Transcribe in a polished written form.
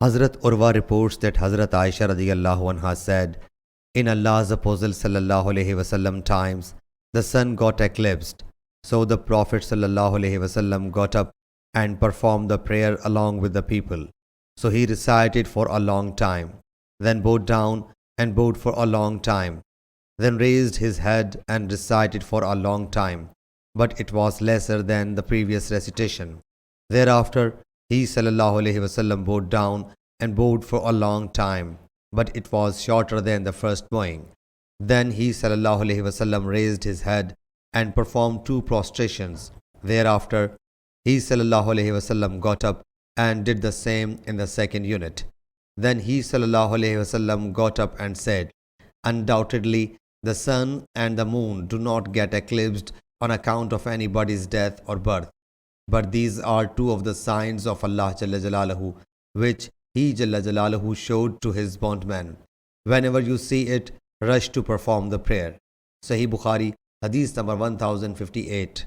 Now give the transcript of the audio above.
Hazrat Urwa reports that Hazrat Aisha radiyallahu anha said, in Allah's Apostle sallallahu alaihi wasallam times, the sun got eclipsed. So the Prophet sallallahu alaihi wasallam got up and performed the prayer along with the people. So he recited for a long time, then bowed down and bowed for a long time, then raised his head and recited for a long time, but it was lesser than the previous recitation. Thereafter, he sallallahu alaihi wasallam bowed down and bowed for a long time, but it was shorter than the first bowing. Then he sallallahu alaihi wasallam raised his head and performed 2 prostrations. Thereafter, he sallallahu alaihi wasallam got up and did the same in the second unit. Then he sallallahu alaihi wasallam got up and said, undoubtedly, the sun and the moon do not get eclipsed on account of anybody's death or birth. But these are 2 of the signs of Allah Jalla Jalaluhu, which He Jalla Jalaluhu showed to His bondmen. Whenever you see it, rush to perform the prayer. Sahih Bukhari, Hadith number 1058.